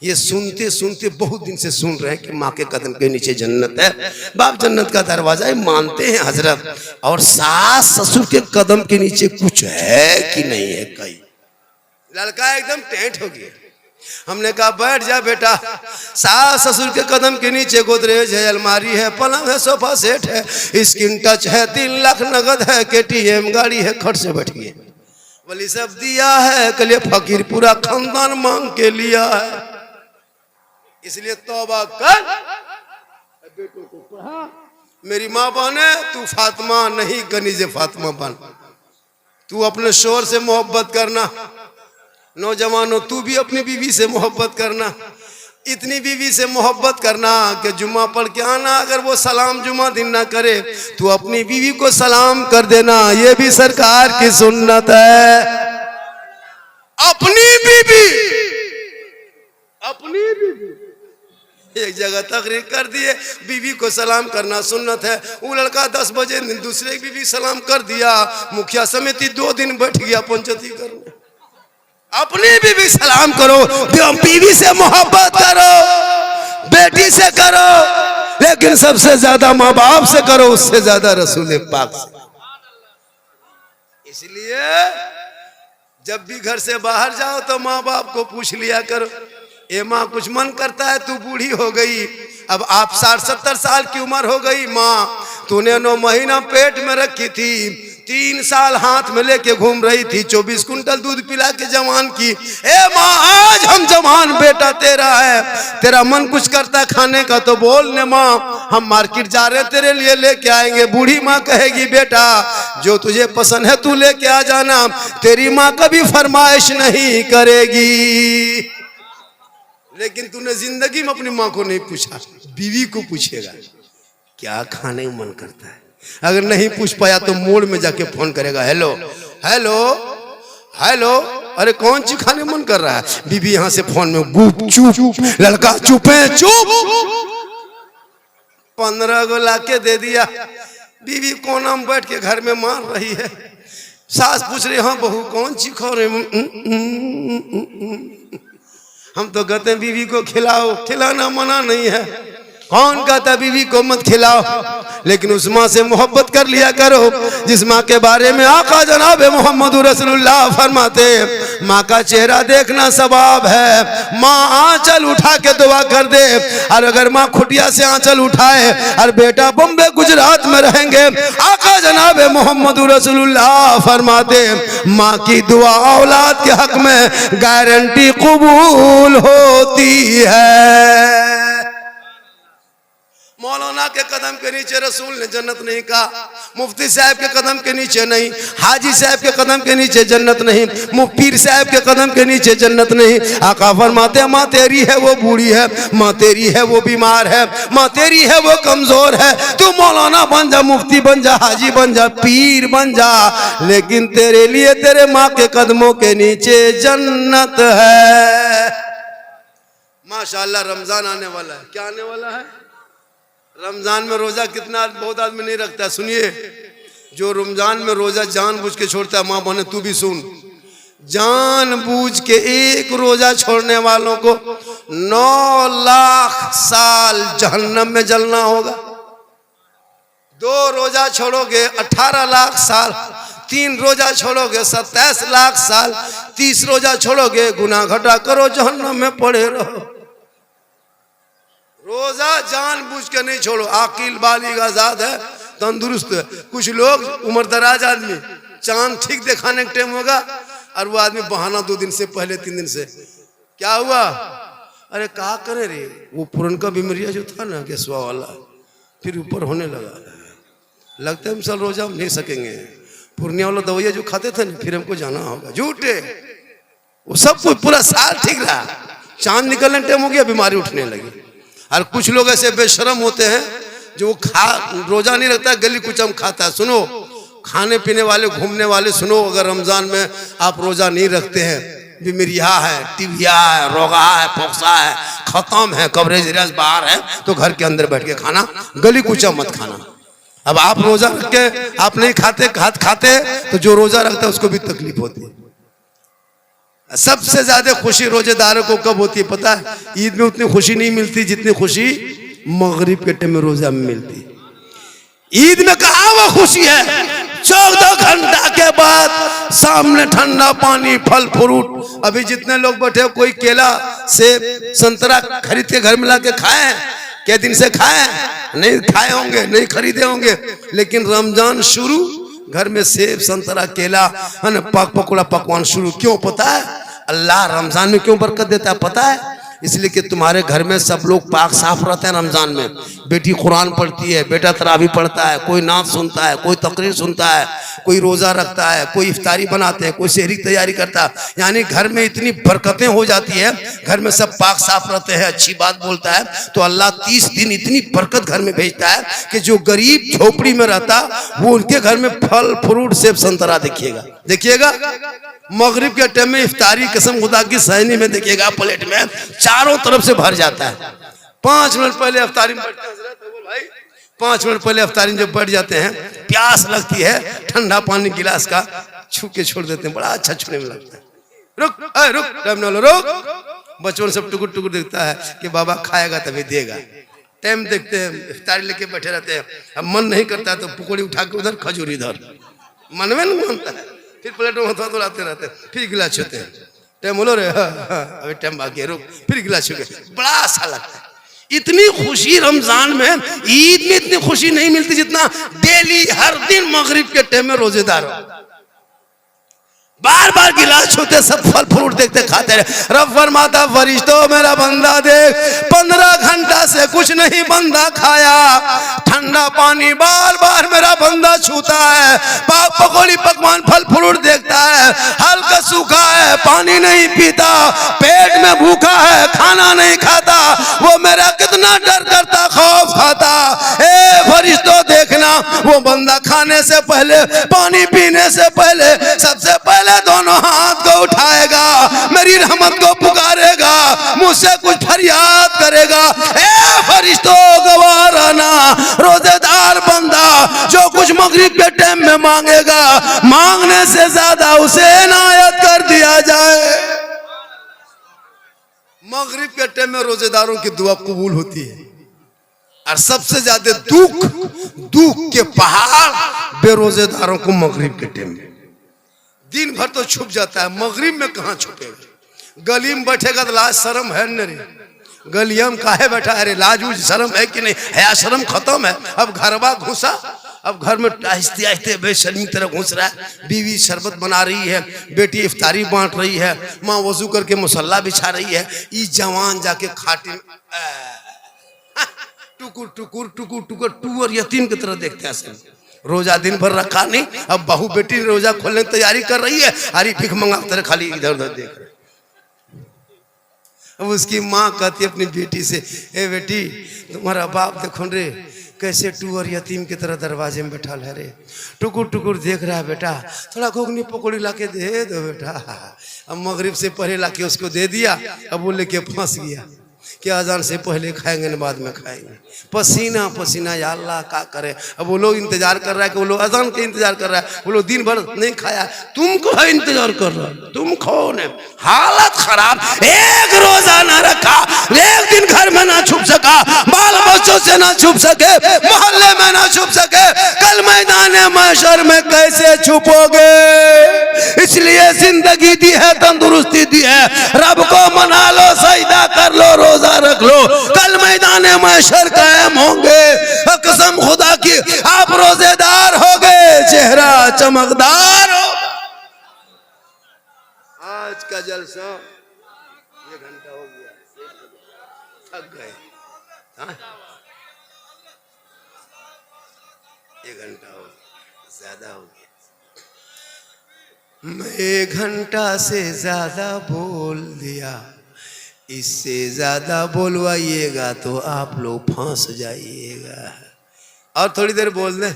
ये सुनते सुनते बहुत दिन से सुन रहे हैं कि माँ के कदम के नीचे जन्नत है, बाप जन्नत का दरवाजा है, मानते हैं हजरत। और सास ससुर के कदम के नीचे कुछ है कि नहीं है? कई लड़का एकदम टेंट हो गया। हमने कहा बैठ जा बेटा, सास ससुर के कदम के नीचे गोदरेज है, अलमारी है, पलंग है, सोफा सेट है, स्क्रीन टच है, 3 लाख नगद है, KTM गाड़ी है, खट से बैठिए। बोली सब दिया है, कलिए फकीर पूरा खानदान मांग के लिया है, इसलिए तौबा कर। बेटों को पढ़ा, मेरी माँ बने तू फातिमा नहीं कनीज़े फातिमा बन। तू अपने शोहर से मोहब्बत करना, नौजवानों तू भी अपनी बीवी से मोहब्बत करना, इतनी बीवी से मोहब्बत करना कि जुम्मा पढ़ के आना, अगर वो सलाम जुम्मा दिन ना करे तू अपनी बीवी को सलाम कर देना, ये भी सरकार की सुन्नत है। अपनी बीवी एक जगह तकरीर कर दिए, बीवी को सलाम करना सुन्नत है। वो लड़का 10 बजे दूसरे बीवी सलाम कर दिया, मुखिया समिति 2 दिन बैठ गया पंचायती करने। अपनी बीवी सलाम करो, बीवी से मोहब्बत करो, बेटी से करो, लेकिन सबसे ज्यादा माँ बाप से करो, उससे ज्यादा रसूल पाक से। इसलिए जब भी घर से बाहर जाओ तो माँ बाप को पूछ लिया करो, ए माँ कुछ मन करता है, तू बूढ़ी हो गई, अब आप 60-70 साल की उम्र हो गई, माँ तूने 9 महीना पेट में रखी थी, 3 साल हाथ में लेके घूम रही थी, 24 कुंटल दूध पिला के जवान की। ए माँ आज हम जवान, बेटा तेरा है, तेरा मन कुछ करता है खाने का तो बोल ने माँ, हम मार्केट जा रहे तेरे लिए लेके आएंगे। बूढ़ी माँ कहेगी बेटा जो तुझे पसंद है तू लेके आ जाना, तेरी माँ कभी फरमाइश नहीं करेगी। लेकिन तूने जिंदगी में अपनी माँ को नहीं पूछा, बीवी को पूछेगा क्या खाने का मन करता है। अगर नहीं पूछ पाया तो मोड़ में जाके फोन करेगा, हेलो हेलो हेलो, अरे कौन चीज खाने मन कर रहा है। बीवी यहां से फोन में गुप चुप, लड़का चुप है, चुप। 15 गो लाके दे दिया, बीवी कोना में बैठ के घर में मार रही है। सास पूछ रही हाँ बहू कौन चीज खा रहे। हम तो कहते हैं बीवी को खिलाओ, खिलाना मना नहीं है, कौन कहता बीवी को मत खिलाओ, लेकिन उस माँ से मोहब्बत कर लिया करो जिस माँ के बारे में आका जनाब मोहम्मद रसूलुल्लाह फरमाते माँ का चेहरा देखना सवाब है। माँ आंचल उठा के दुआ कर दे, और अगर माँ खुटिया से आंचल उठाए और बेटा बम्बे गुजरात में रहेंगे, आका जनाब मोहम्मद रसूलुल्लाह फरमाते माँ की दुआ औलाद के हक में गारंटी कबूल होती है। मौलाना के कदम के नीचे रसूल ने जन्नत नहीं कहा, मुफ्ती साहब के कदम के नीचे नहीं, हाजी साहब के कदम के नीचे जन्नत नहीं, पीर साहब के कदम के नीचे जन्नत नहीं। आका फरमाते माँ तेरी है वो बूढ़ी है, माँ तेरी है वो बीमार है, माँ तेरी है वो कमजोर है, तू मौलाना बन जा, मुफ्ती बन जा, हाजी बन जा, पीर बन जा, लेकिन तेरे लिए तेरे माँ के कदमों के नीचे जन्नत है। माशाअल्लाह रमजान आने वाला है। क्या आने वाला है? रमजान में रोजा कितना बहुत आदमी नहीं रखता। सुनिए, जो रमजान में रोजा जानबूझ के छोड़ता है, माँ बहने तू भी सुन, जानबूझ के एक रोजा छोड़ने वालों को 9 लाख साल जहन्नम में जलना होगा। 2 रोजा छोड़ोगे 18 लाख साल, 3 रोजा छोड़ोगे 27 लाख साल, 30 रोजा छोड़ोगे गुनाह घटा करो जहन्नम में पड़े रहो। रोजा जानबूझ के नहीं छोड़ो। आकिल बालिग आजाद है, तंदुरुस्त है। कुछ लोग उम्र दराज आदमी, चांद ठीक दिखाने का टाइम होगा और वो आदमी बहाना 2 दिन से पहले 3 दिन से क्या हुआ, अरे क्या करे रे, वो पुरनका बीमारिया जो था ना गैसवा वाला फिर ऊपर होने लगा, लगता है हम साल रोजा हम नहीं सकेंगे। पूर्णिया वाला दवाइयाँ जो खाते थे ना फिर हमको जाना होगा, झूठे। वो सब कुछ पूरा साल ठीक रहा, चांद निकलने टाइम हो गया बीमारी उठने लगी। और कुछ लोग ऐसे बेशरम होते हैं जो रोजा नहीं रखता, गली कुचम खाता है। सुनो, खाने पीने वाले घूमने वाले सुनो, अगर रमजान में आप रोजा नहीं रखते हैं, बीमारिया है, टीबिया है, रोगा है, फोक्सा है, खत्म है, कवरेज रियाज बाहर है, तो घर के अंदर बैठ के खाना, गली कुचम मत खाना। अब आप रोजा रख के आप नहीं खाते तो जो रोजा रखता है उसको भी तकलीफ होती है। सबसे ज्यादा खुशी रोजेदारों को कब होती है पता है? ईद में उतनी खुशी नहीं मिलती जितनी खुशी मगरिब के टाइम में रोजा में मिलती। ईद में कहाँ वो खुशी है? 14 घंटा के बाद सामने ठंडा पानी, फल फ्रूट। अभी जितने लोग बैठे हो, कोई केला सेब संतरा खरीद के घर में ला के खाए? क्या दिन से खाए? नहीं खाए होंगे, नहीं खरीदे होंगे। लेकिन रमजान शुरू, घर में सेब संतरा केला पाक पकौड़ा पकवान शुरू। क्यों पता है? अल्लाह रमजान में क्यों बरकत देता है पता है? इसलिए कि तुम्हारे घर में सब लोग पाक साफ रहते हैं रमजान में। बेटी कुरान पढ़ती है, बेटा तरावी पढ़ता है, कोई नात सुनता है, कोई तकरीर सुनता है, कोई रोजा रखता है, कोई इफ्तारी बनाते हैं, कोई शहरी तैयारी करता है। यानी घर में इतनी बरकतें हो जाती है, घर में सब पाक साफ रहते हैं, अच्छी बात बोलता है, तो अल्लाह 30 दिन इतनी बरकत घर में भेजता है कि जो गरीब झोपड़ी में रहता वो उनके घर में फल फ्रूट सेब संतरा देखिएगा। देखिएगा मगरिब के टाइम में इफ्तारी कसम खुदा की सहनी में देखिएगा, प्लेट में चारों तरफ से भर जाता है। 5 मिनट पहले इफ्तारी में बैठते हैं भाई, 5 मिनट पहले इफ्तारी में जब बैठ जाते हैं, प्यास लगती है, ठंडा पानी गिलास का छू के छोड़ देते हैं, बड़ा अच्छा छूने में लगता है। रुक टाइम ना लो, रुक। बच्चों सब टुकुर टुकुर देखता है कि बाबा खाएगा तभी देगा। टाइम देखते हैं, इफ्तारी लेके बैठे रहते हैं। अब मन नहीं करता तो पकौड़ी उठा के उधर, खजूर इधर, मन में नहीं मानता है। फिर प्लेट में हाथ धुलाते रहते हैं, फिर गिलास छूते हैं। टाइम बोलो रे, अभी टाइम बाकी है, रुक, फिर गिलास छू के, बड़ा अच्छा लगता है। इतनी खुशी रमजान में, ईद में इतनी खुशी नहीं मिलती जितना डेली हर दिन मगरिब के टाइम में रोजेदार हो। बार बार गिलास छूते, सब फल फ्रूट देखते खाते रहे। रब फरमाता फरिश्तों मेरा बंदा देख, 15 घंटा से कुछ नहीं बंदा खाया, ठंडा पानी बार बार मेरा बंदा छूता है, पाक पकौड़ी पकवान फल फ्रूट देखता है, हल्का सूखा है, पानी नहीं पीता, पेट में भूखा है, खाना नहीं खाता, वो मेरा कितना डर करता, खौफ खाता। ए फरिश्तों देखना, वो बंदा खाने से पहले, पानी पीने से पहले, सबसे पहले दोनों हाथ को उठाएगा, मेरी रहमत को पुकारेगा, मुझसे कुछ फरियाद करेगा। ए फरिश्तों गवाराना, रोजेदार बंदा जो कुछ मगरिब के टाइम में मांगेगा, मांगने से ज्यादा उसे इनायत कर दिया जाए। मगरिब के टाइम में रोजेदारों की दुआ कबूल होती है। और सबसे ज्यादा दुख के पहाड़ बेरोजेदारों को मगरिब के टाइम में। दिन भर तो छुप जाता है, मगरिब में कहाँ छुपेगा? गली में बैठेगा तो लाज शर्म है न रे? गलिया में काहे बैठा है रे? लाज उज शर्म है कि नहीं? हया शर्म खत्म है। अब घरवा घुसा, अब घर में आहिस्ते आहिस्ते बेशर्मी की तरह घुस रहा है। बीवी शरबत बना रही है, बेटी इफ्तारी बांट रही है, माँ वजू करके मुसल्ला बिछा रही है। ये जवान जाके खाटी में टुकुर टुकुर टुकुर टुकुर टूर यतीम की तरह देखते हैं। रोजा दिन भर रखा नहीं, अब बहू बेटी रोजा खोलने की तैयारी कर रही है, अरे भीख मंगाते रहे, खाली इधर उधर देख रहे। अब उसकी माँ कहती है अपनी बेटी से, ए बेटी तुम्हारा बाप देखो रे कैसे टूर यतीम की तरह दरवाजे में बैठा है रे, टुकुर टुकुर देख रहा है, बेटा थोड़ा घुगनी पकौड़ी लाके दे दो बेटा। अब मगरिब से पहले लाके उसको दे दिया, अब वो लेके फंस गया कि अजान से पहले खाएंगे न बाद में खाएंगे। पसीना पसीना, या अल्लाह क्या करे। अब वो लोग इंतजार कर रहा है कि वो लोग अजान के इंतजार कर रहा है, वो लोग दिन भर नहीं खाया, तुमको है इंतजार कर रहा है, तुम खाओ ने। हालत खराब, एक रोजा ना रखा, एक दिन घर में ना छुप सका, बाल बच्चों से ना छुप सके, मोहल्ले में ना छुप सके, कल मैदान महशर में कैसे छुपोगे? इसलिए जिंदगी दी है, तंदुरुस्ती दी है, रब को मना लो, सजदा कर लो, रोजा रख लो, कल मैदान महशर कायम होंगे। कसम खुदा की आप रोजेदार हो गए, चेहरा चमकदार हो। आज का जलसा ये घंटा हो गया, थक गए। ये घंटा हो ज्यादा हो गया। मैं घंटा से ज्यादा बोल दिया, इससे ज्यादा बोलवाइएगा तो आप लोग फंस जाइएगा। और थोड़ी देर बोल दे।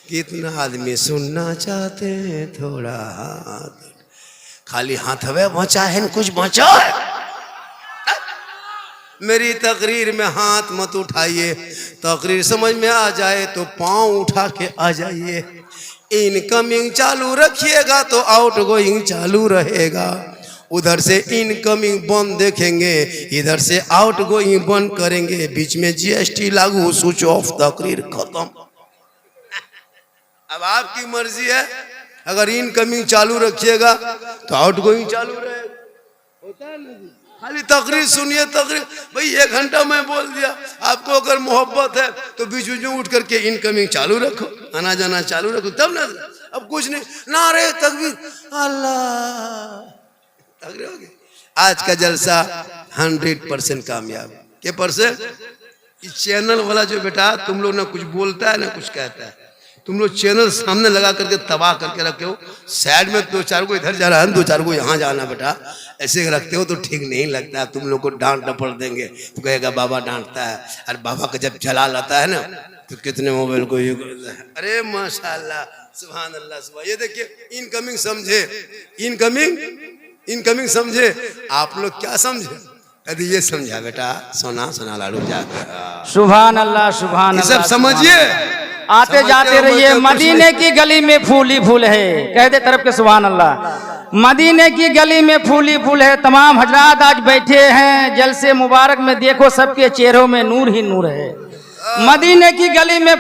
कितना आदमी सुनना चाहते हैं, थोड़ा हाथ, खाली हाथ हवे बचा है, कुछ बचा है। मेरी तकरीर में हाथ मत उठाइए, तकरीर समझ में आ जाए तो पांव उठा के आ जाइए। इनकमिंग चालू रखिएगा तो आउटगोइंग चालू रहेगा। उधर से इनकमिंग बंद देखेंगे, इधर से आउट गोइंग बंद करेंगे, बीच में जीएसटी लागू, स्विच ऑफ, तकरीर खत्म। अब आपकी मर्जी है, अगर इनकमिंग चालू रखिएगा तो आउट गोइंग चालू रहेगा। होता है ना जी, खाली तकरीर सुनिए, तकरीर। भाई 1 घंटा मैं बोल दिया, आपको अगर मोहब्बत है तो बीच बीच में उठ करके इनकमिंग चालू रखो, आना जाना चालू रखो, तब ना। अब कुछ नहीं, नारे तकबीर, अल्लाह, तकरीर हो गई। आज का जलसा 100% कामयाब। के परसेंट? इस चैनल वाला जो बेटा तुम लोग ना कुछ बोलता है ना कुछ कहता है, तुम लोग चैनल सामने लगा करके तबाह करके रखे हो। साइड में 2-4 को इधर जा रहा है, 2-4 को यहाँ जाना, बेटा ऐसे रखते हो तो ठीक नहीं लगता। तुम लोग को डांट डपट देंगे तो कहेगा बाबा डांटता है। अरे बाबा का जब चला लाता है ना तो कितने मोबाइल को ये करता है। अरे माशाल्लाह, सुभान अल्लाह, सुभान। ये देखिए इनकमिंग समझे, इनकमिंग समझे। आप लोग क्या समझे? यदि ये समझा बेटा, सोना सोना लाडू जाकर, सुभान अल्लाह, सुभान ये सब अल्लाह, समझिए। आते जाते रहिए। मदीने की गली में फूल ही फूल है, कह दे तरफ के सुभान अल्लाह। मदीने की गली में फूल ही फूल है। तमाम हजरात आज बैठे हैं जलसे मुबारक में, देखो सबके चेहरों में नूर ही नूर है। मदीने की गली में